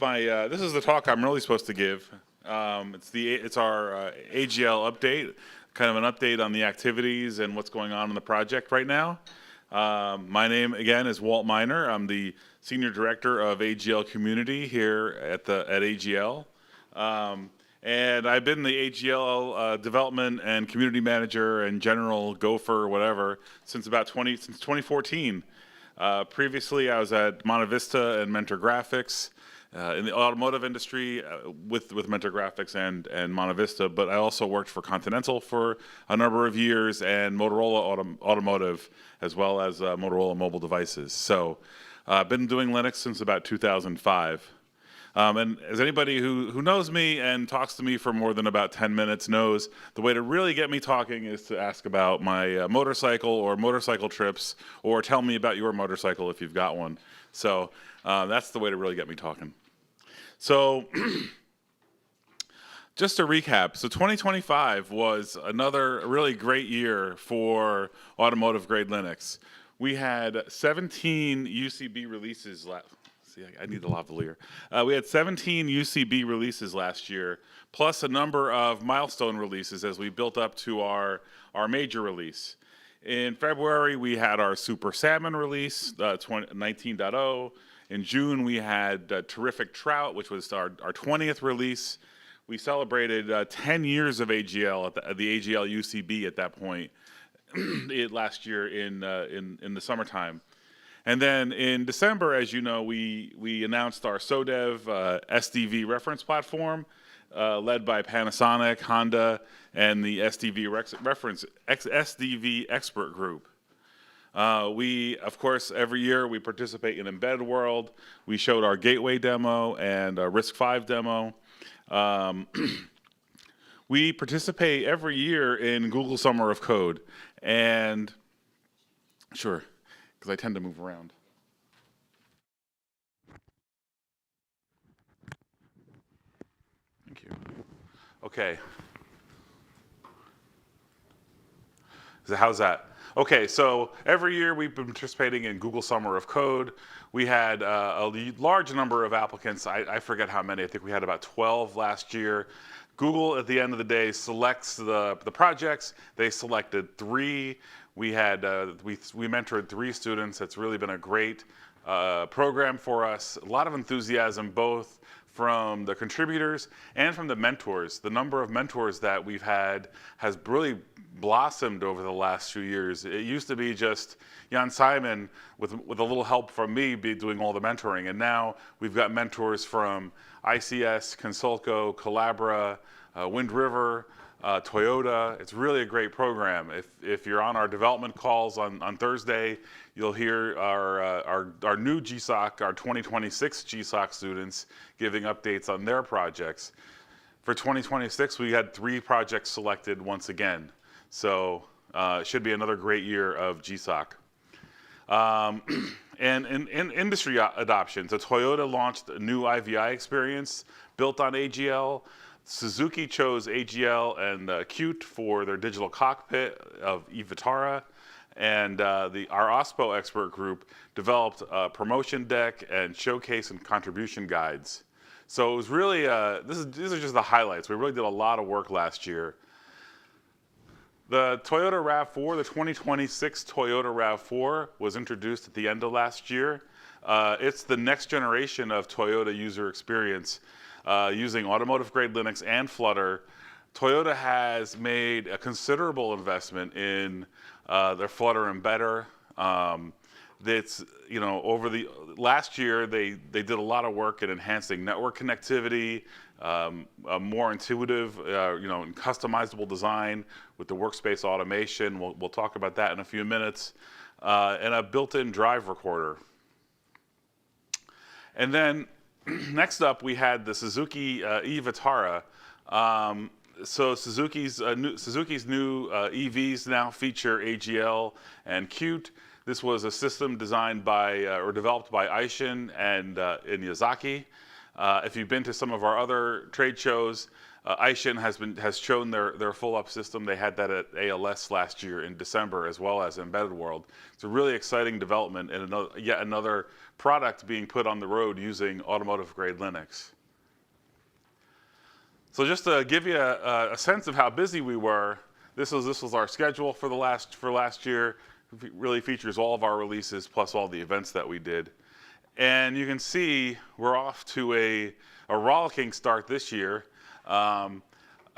this is the talk I'm really supposed to give. It's our AGL update, kind of an update on the activities and what's going on in the project right now. My name again is Walt Miner. I'm the Senior Director of AGL Community here at AGL. And I've been the AGL Development and Community Manager and General Gopher, whatever, since 2014. Previously, I was at Monte Vista and Mentor Graphics in the automotive industry with Mentor Graphics and Monte Vista, but I also worked for Continental for a number of years and Motorola Automotive, as well as Motorola Mobile Devices. So I've been doing Linux since about 2005. And as anybody who knows me and talks to me for more than about 10 minutes knows, the way to really get me talking is to ask about my motorcycle or motorcycle trips, or tell me about your motorcycle if you've got one. So that's the way to really get me talking. So just to recap, so 2025 was another really great year for automotive grade Linux. We had 17 UCB releases See, I need the lavalier. We had 17 UCB releases last year, plus a number of milestone releases as we built up to our major release. In February, we had our Super Salmon release, 19.0. In June, we had Terrific Trout, which was our 20th release. We celebrated 10 years of AGL at the AGL UCB at that point last year in the summertime. And then in December, as you know, we announced our SODEV SDV reference platform, led by Panasonic, Honda, and the SDV expert group. We, of course, every year we participate in Embedded World. We showed our Gateway demo and our RISC-V demo. We participate every year in Google Summer of Code, and sure. Because I tend to move around. Thank you. Okay. So how's that? Okay, so every year we've been participating in Google Summer of Code. We had a large number of applicants. I forget how many. I think we had about 12 last year. Google, at the end of the day, selects the projects. They selected 3. We mentored 3 students. It's really been a great program for us. A lot of enthusiasm, both from the contributors and from the mentors. The number of mentors that we've had has really blossomed over the last few years. It used to be just Jan Simon with a little help from me doing all the mentoring, and now we've got mentors from ICS, Consulco, Collabra, Wind River, Toyota. It's really a great program. If you're on our development calls on Thursday, you'll hear our new GSOC, our 2026 GSOC students giving updates on their projects. For 2026, we had 3 projects selected once again. So it should be another great year of GSOC. And in industry adoption, so Toyota launched a new IVI experience built on AGL. Suzuki chose AGL and Qt for their digital cockpit of eVitara, and our OSPO expert group developed a promotion deck and showcase and contribution guides. So it was really, these are just the highlights. We really did a lot of work last year. The Toyota RAV4, the 2026 Toyota RAV4 was introduced at the end of last year. It's the next generation of Toyota user experience. Using automotive-grade Linux and Flutter. Toyota has made a considerable investment in their Flutter embedder. That's, over the last year, they did a lot of work in enhancing network connectivity, a more intuitive, and customizable design with the workspace automation. We'll talk about that in a few minutes, and a built-in drive recorder. And then next up, we had the Suzuki eVitara. So Suzuki's new EVs now feature AGL and Qt. This was a system designed by or developed by Aishin and Yazaki. If you've been to some of our other trade shows, Aishin has shown their full up system. They had that at ALS last year in December, as well as Embedded World. It's a really exciting development and yet another product being put on the road using automotive grade Linux. So just to give you a sense of how busy we were, this was our schedule for last year. It really features all of our releases plus all the events that we did. And you can see we're off to a rollicking start this year. I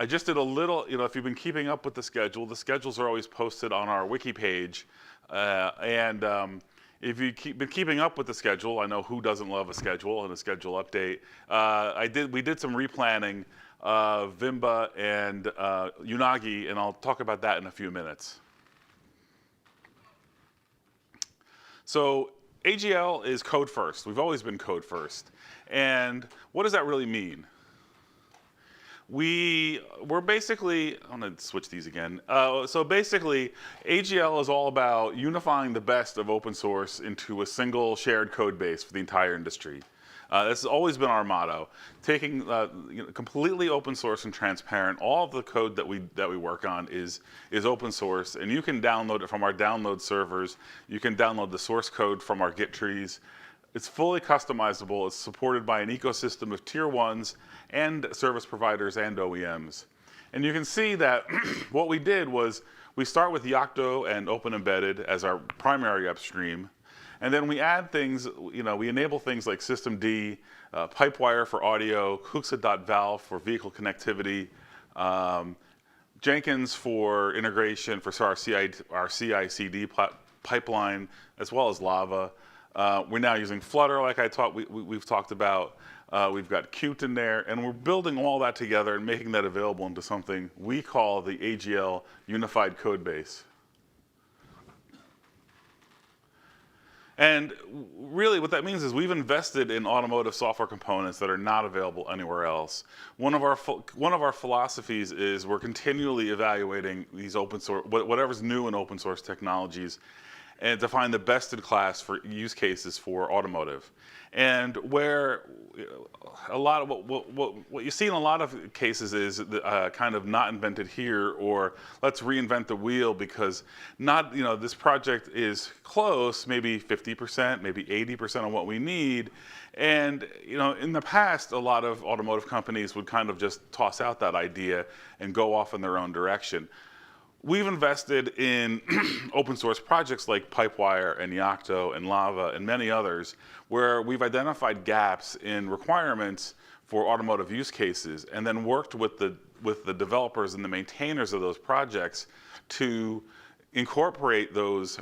just did a little, if you've been keeping up with the schedules are always posted on our wiki page. If you've been keeping up with the schedule, I know who doesn't love a schedule and a schedule update. We did some replanning of Vimba and Unagi, and I'll talk about that in a few minutes. So AGL is code first. We've always been code first. And what does that really mean? We're basically, I'm going to switch these again. So basically, AGL is all about unifying the best of open source into a single shared code base for the entire industry. This has always been our motto, taking completely open source and transparent. All of the code that we work on is open source, and you can download it from our download servers. You can download the source code from our Git trees. It's fully customizable. It's supported by an ecosystem of tier ones and service providers and OEMs. And you can see that what we did was we start with Yocto and Open Embedded as our primary upstream. And then we add things, we enable things like systemd, Pipewire for audio, Kuxa.valve for vehicle connectivity, Jenkins for integration for our CI/CD pipeline, as well as Lava. We're now using Flutter, like we've talked about. We've got Qt in there, and we're building all that together and making that available into something we call the AGL Unified Code Base. And really what that means is we've invested in automotive software components that are not available anywhere else. One of our philosophies is we're continually evaluating these open source, whatever's new in open source technologies, and to find the best in class for use cases for automotive. And where a lot of what you see in a lot of cases is kind of not invented here, or let's reinvent the wheel because this project is close, maybe 50%, maybe 80% of what we need. And in the past, a lot of automotive companies would kind of just toss out that idea and go off in their own direction. We've invested in open source projects like Pipewire and Yocto and Lava and many others where we've identified gaps in requirements for automotive use cases and then worked with the developers and the maintainers of those projects to incorporate those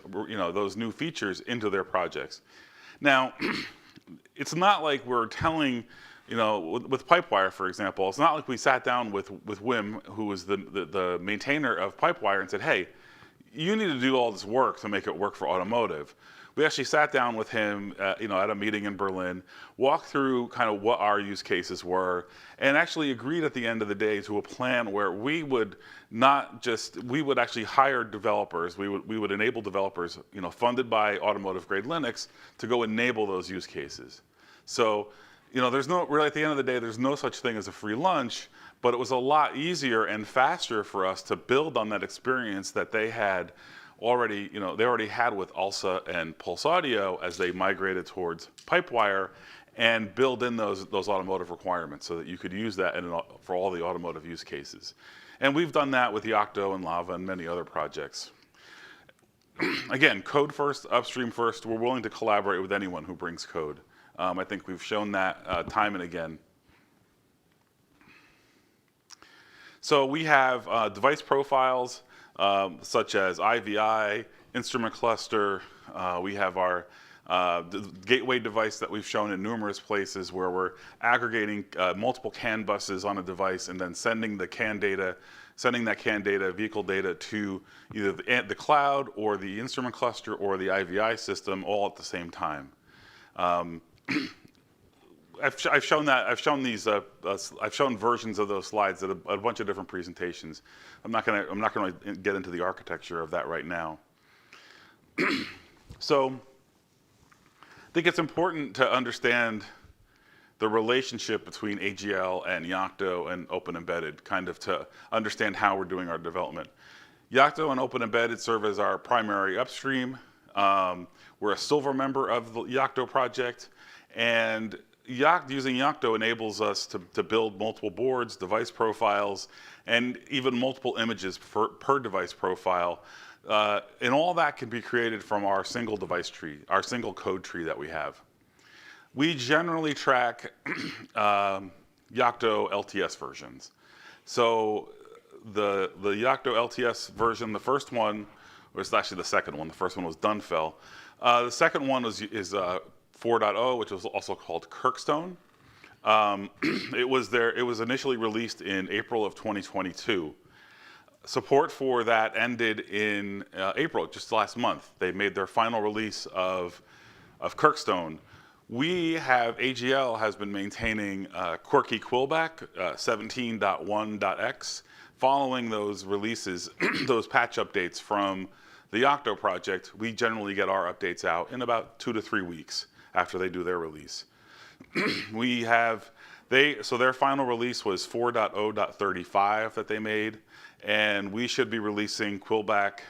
new features into their projects. Now, it's not like we're telling with Pipewire, for example, it's not like we sat down with Wim, who was the maintainer of Pipewire, and said, hey, you need to do all this work to make it work for automotive. We actually sat down with him at a meeting in Berlin, walked through kind of what our use cases were, and actually agreed at the end of the day to a plan where we would actually hire developers, we would enable developers, funded by automotive grade Linux, to go enable those use cases. So, there's really at the end of the day, there's no such thing as a free lunch, but it was a lot easier and faster for us to build on that experience that they had already, they already had with ALSA and Pulse Audio as they migrated towards Pipewire, and build in those automotive requirements so that you could use that for all the automotive use cases. And we've done that with Yocto and Lava and many other projects. Again, code first, upstream first. We're willing to collaborate with anyone who brings code. I think we've shown that time and again. So we have device profiles such as IVI, instrument cluster. We have our gateway device that we've shown in numerous places where we're aggregating multiple CAN buses on a device and then sending that CAN data, vehicle data, to either the cloud or the instrument cluster or the IVI system all at the same time. I've shown versions of those slides at a bunch of different presentations. I'm not going to get into the architecture of that right now. So I think it's important to understand the relationship between AGL and Yocto and Open Embedded, kind of to understand how we're doing our development. Yocto and Open Embedded serve as our primary upstream. We're a silver member of the Yocto project, and using Yocto enables us to build multiple boards, device profiles, and even multiple images per device profile. And all that can be created from our single device tree, our single code tree that we have. We generally track Yocto LTS versions. So the Yocto LTS version, the first one, was actually the second one. The first one was Dunfell. The second one is 4.0, which was also called Kirkstone. It was initially released in April of 2022. Support for that ended in April, just last month. They made their final release of Kirkstone. AGL has been maintaining Quirky Quillback 17.1.x. Following those releases, those patch updates from the Yocto project, we generally get our updates out in about 2 to 3 weeks after they do their release. So their final release was 4.0.35 that they made, and we should be releasing Quillback.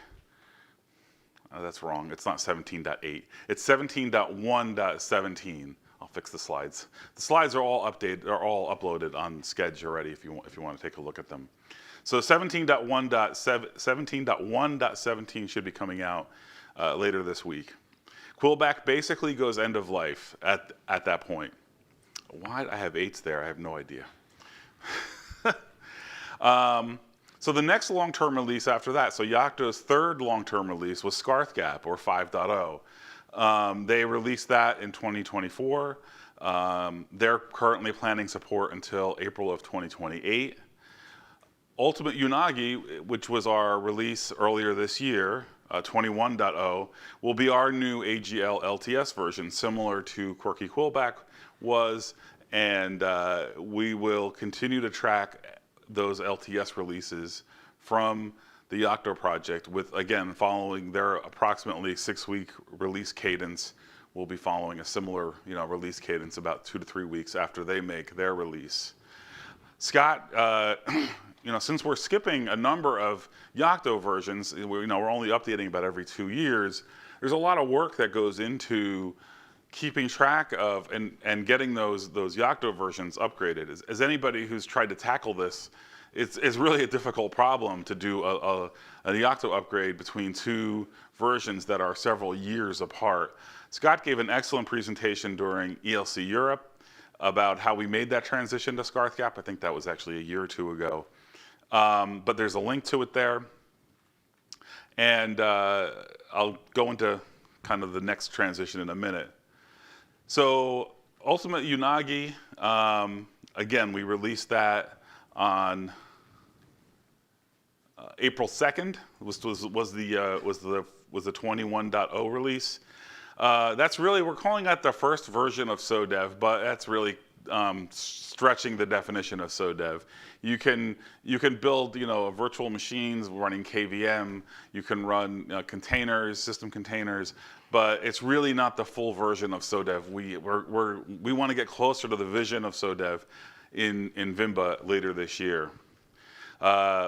Oh, that's wrong. It's not 17.8. It's 17.1.17. I'll fix the slides. The slides are all uploaded on Sketch already if you want to take a look at them. So 17.1.17 should be coming out later this week. Quillback basically goes end of life at that point. Why I have 8s there, I have no idea. So the next long-term release after that, so Yocto's third long-term release was Scarthgap, or 5.0. They released that in 2024. They're currently planning support until April of 2028. Ultimate Unagi, which was our release earlier this year, 21.0, will be our new AGL LTS version, similar to Quirky Quillback was, and we will continue to track those LTS releases from the Yocto project with, again, following their approximately 6-week release cadence. We'll be following a similar release cadence about 2 to 3 weeks after they make their release. Scott, since we're skipping a number of Yocto versions, we're only updating about every 2 years, there's a lot of work that goes into keeping track of and getting those Yocto versions upgraded. As anybody who's tried to tackle this, it's really a difficult problem to do a Yocto upgrade between 2 versions that are several years apart. Scott gave an excellent presentation during ELC Europe about how we made that transition to Scarthgap. I think that was actually a year or 2 ago. But there's a link to it there. And I'll go into kind of the next transition in a minute. So Ultimate Unagi, again, we released that on April 2nd. Was the 21.0 release. That's really, we're calling that the first version of SODEV, but that's really stretching the definition of SODEV. You can build virtual machines running KVM. You can run containers, system containers, but it's really not the full version of SODEV. We want to get closer to the vision of SODEV in Vimba later this year.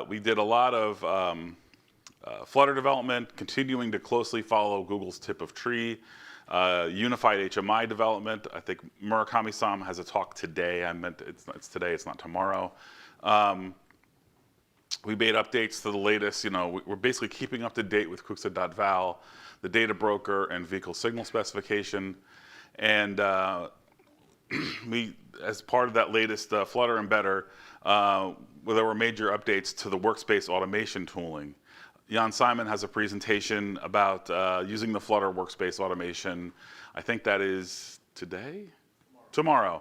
We did a lot of Flutter development, continuing to closely follow Google's tip of tree. Unified HMI development. I think Murakami-san has a talk today. I meant it's today, it's not tomorrow. We made updates to the latest. We're basically keeping up to date with Cuxa.val, the data broker, and vehicle signal specification. And as part of that latest Flutter embedder, there were major updates to the workspace automation tooling. Jan Simon has a presentation about using the Flutter workspace automation. I think that is today? Tomorrow.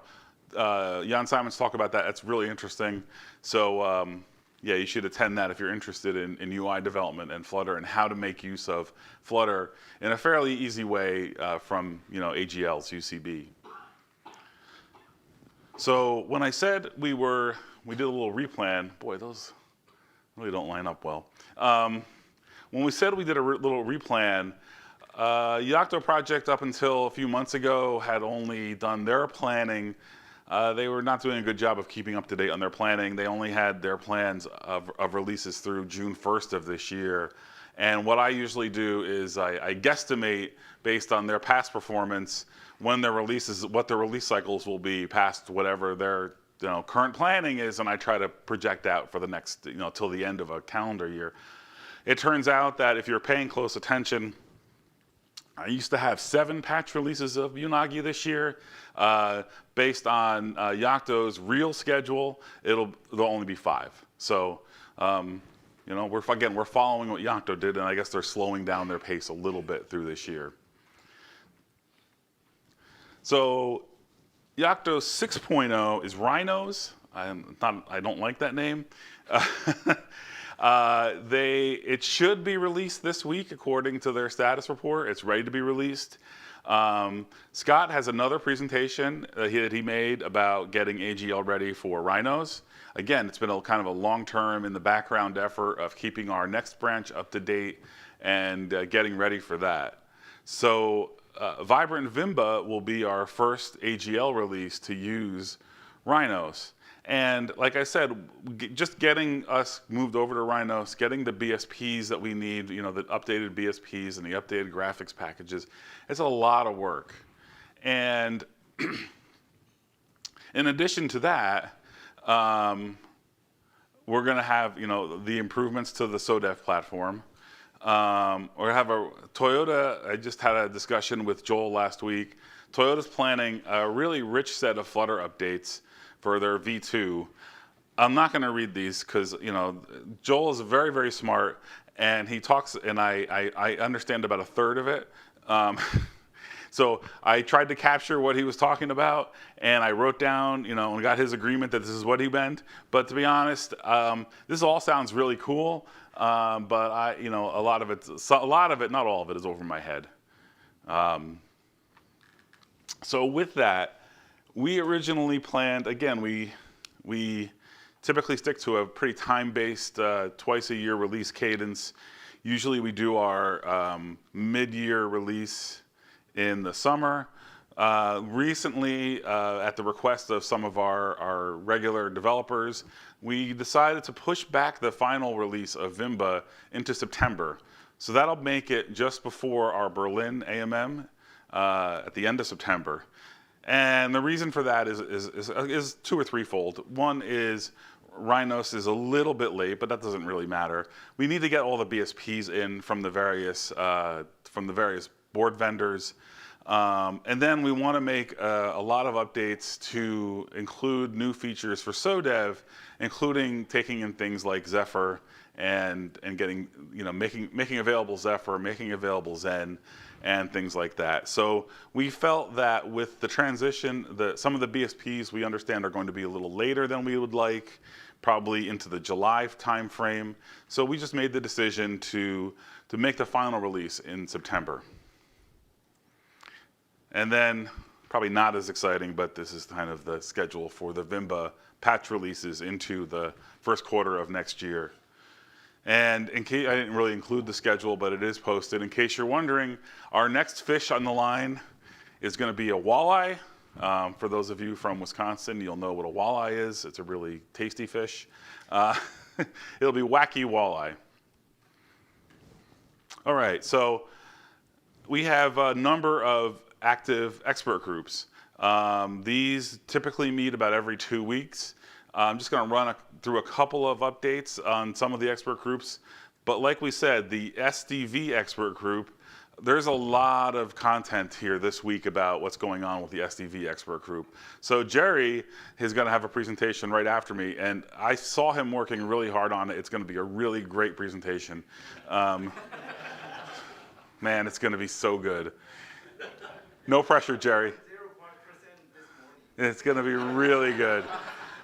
Jan Simon's talk about that. That's really interesting. So yeah, you should attend that if you're interested in UI development and Flutter and how to make use of Flutter in a fairly easy way from AGL's UCB. So when I said we did a little replan, boy, those really don't line up well. When we said we did a little replan, Yocto project up until a few months ago had only done their planning they were not doing a good job of keeping up to date on their planning. They only had their plans of releases through June 1st of this year. And what I usually do is I guesstimate based on their past performance when their releases, what their release cycles will be past whatever their current planning is, and I try to project out for the next, till the end of a calendar year. It turns out that if you're paying close attention, I used to have 7 patch releases of Unagi this year. Based on Yocto's real schedule, there'll only be 5. So, we're following what Yocto did, and I guess they're slowing down their pace a little bit through this year. So, Yocto 6.0 is Rhinos. I don't like that name. It should be released this week according to their status report. It's ready to be released. Scott has another presentation that he made about getting AGL ready for Rhinos. Again, it's been kind of a long-term in the background effort of keeping our next branch up to date and getting ready for that. So Vibrant Vimba will be our first AGL release to use Rhinos. And like I said, just getting us moved over to Rhinos, getting the BSPs that we need, the updated BSPs and the updated graphics packages, it's a lot of work. And in addition to that, we're going to have, the improvements to the SODEV platform. Or have a Toyota. I just had a discussion with Joel last week. Toyota's planning a really rich set of Flutter updates for their V2. I'm not going to read these because Joel is very, very smart, and he talks, and I understand about a third of it. So I tried to capture what he was talking about, and I wrote down, and got his agreement that this is what he meant. But to be honest, this all sounds really cool. But a lot of it, not all of it, is over my head. So with that, we originally planned. Again, we typically stick to a pretty time-based, twice-a-year release cadence. Usually, we do our mid-year release in the summer. Recently, at the request of some of our regular developers, we decided to push back the final release of Vimba into September. So that'll make it just before our Berlin AMM at the end of September. And the reason for that is 2 or 3-fold. One is Rhinos is a little bit late, but that doesn't really matter. We need to get all the BSPs in from the various board vendors. And then we want to make a lot of updates to include new features for SODEV, including taking in things like Zephyr and getting, making available Zephyr, making available Zen, and things like that. So we felt that with the transition, some of the BSPs we understand are going to be a little later than we would like, probably into the July timeframe. So we just made the decision to make the final release in September. And then, probably not as exciting, but this is kind of the schedule for the Vimba patch releases into the first quarter of next year. And in case I didn't really include the schedule, but it is posted. In case you're wondering, our next fish on the line is going to be a walleye. For those of you from Wisconsin, you'll know what a walleye is. It's a really tasty fish. It'll be wacky walleye. All right, so we have a number of active expert groups. These typically meet about every 2 weeks. I'm just going to run through a couple of updates on some of the expert groups. But like we said, the SDV expert group, there's a lot of content here this week about what's going on with the SDV expert group. So Jerry is going to have a presentation right after me, and I saw him working really hard on it. It's going to be a really great presentation. Man, it's going to be so good. No pressure, Jerry. 0% this morning. It's going to be really good.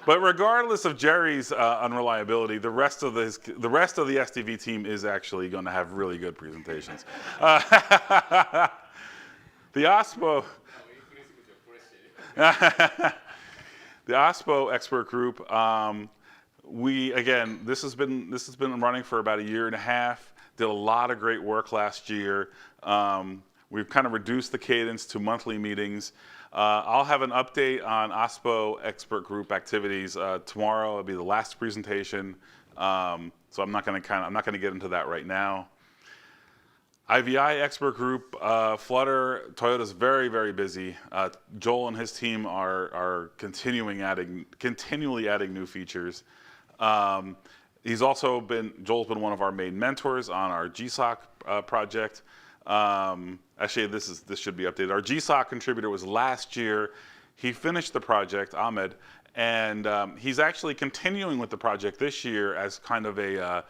But regardless of Jerry's unreliability, the rest of the SDV team is actually going to have really good presentations. The OSPO, the OSPO expert group. This has been running for about 1.5 years. Did a lot of great work last year. We've kind of reduced the cadence to monthly meetings. I'll have an update on OSPO expert group activities tomorrow. It'll be the last presentation, so I'm not going to get into that right now. IVI expert group, Flutter, Toyota's very, very busy. Joel and his team are continually adding new features. Joel's been one of our main mentors on our GSOC project. Actually, this should be updated. Our GSOC contributor was last year. He finished the project, Ahmed, and he's actually continuing with the project this year as kind of I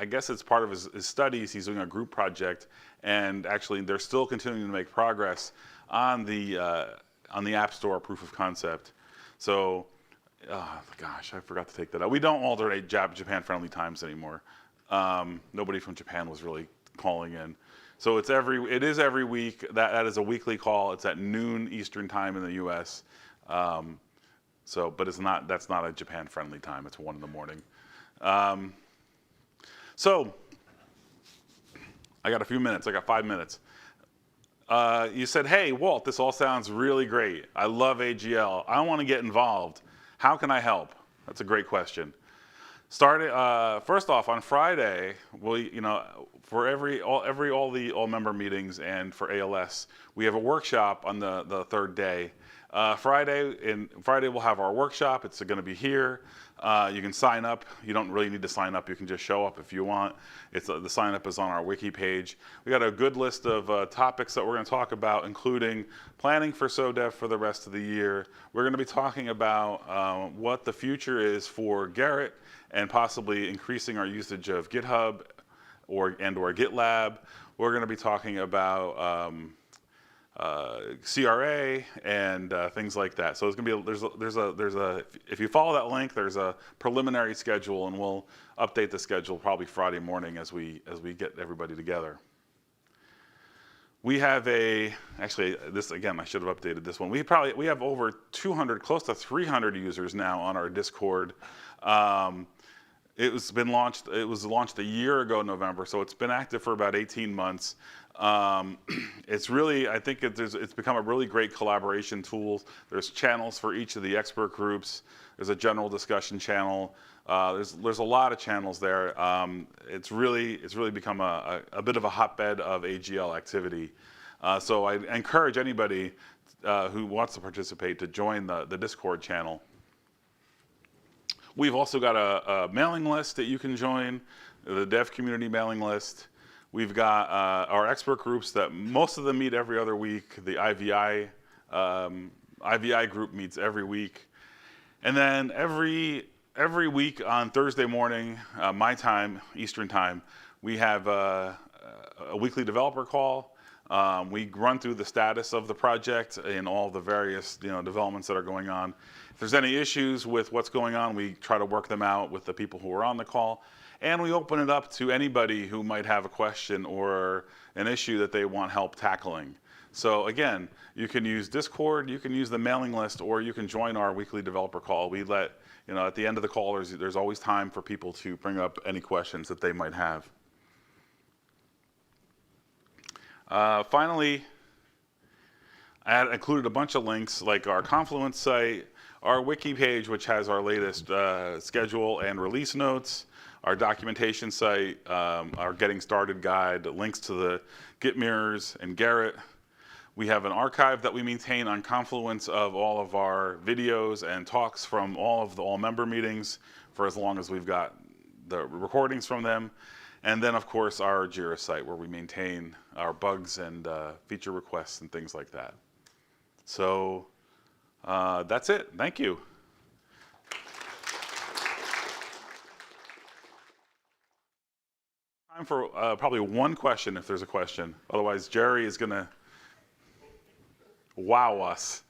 guess it's part of his studies. He's doing a group project, and actually they're still continuing to make progress on the App Store proof of concept. So, gosh, I forgot to take that out. We don't alternate Japan-friendly times anymore. Nobody from Japan was really calling in. So it is every week. That is a weekly call. It's at noon Eastern time in the U.S. But that's not a Japan-friendly time. It's 1 in the morning. So I got a few minutes. I got 5 minutes. You said, "Hey, Walt, this all sounds really great. I love AGL. I want to get involved. How can I help?" That's a great question. First off, on Friday, for all member meetings and for ALS, we have a workshop on the third day. Friday we'll have our workshop. It's going to be here. You can sign up. You don't really need to sign up. You can just show up if you want. The sign up is on our wiki page. We got a good list of topics that we're going to talk about, including planning for SODEF for the rest of the year. We're going to be talking about what the future is for Garrett and possibly increasing our usage of GitHub or GitLab. We're going to be talking about CRA and things like that. So it's going to be if you follow that link, there's a preliminary schedule, and we'll update the schedule probably Friday morning as we get everybody together. We have this again, I should have updated this one. We have over 200, close to 300 users now on our Discord. It was launched a year ago in November, so it's been active for about 18 months. It's become a really great collaboration tool. There's channels for each of the expert groups. There's a general discussion channel. There's a lot of channels there. It's really become a bit of a hotbed of AGL activity. So I encourage anybody who wants to participate to join the Discord channel. We've also got a mailing list that you can join, the dev community mailing list. We've got our expert groups that most of them meet every other week. The IVI group meets every week. And then every week on Thursday morning, my time, Eastern time, we have a weekly developer call. We run through the status of the project and all the various developments that are going on. If there's any issues with what's going on, we try to work them out with the people who are on the call. And we open it up to anybody who might have a question or an issue that they want help tackling. So again, you can use Discord, you can use the mailing list, or you can join our weekly developer call. We let, at the end of the call, there's always time for people to bring up any questions that they might have. Finally, I included a bunch of links like our Confluence site, our wiki page, which has our latest schedule and release notes, our documentation site, our Getting Started guide, links to the Git mirrors and Garrett. We have an archive that we maintain on Confluence of all of our videos and talks from all member meetings for as long as we've got the recordings from them. And then, of course, our Jira site where we maintain our bugs and feature requests and things like that. So that's it. Thank you. Time for probably one question if there's a question. Otherwise, Jerry is going to wow us.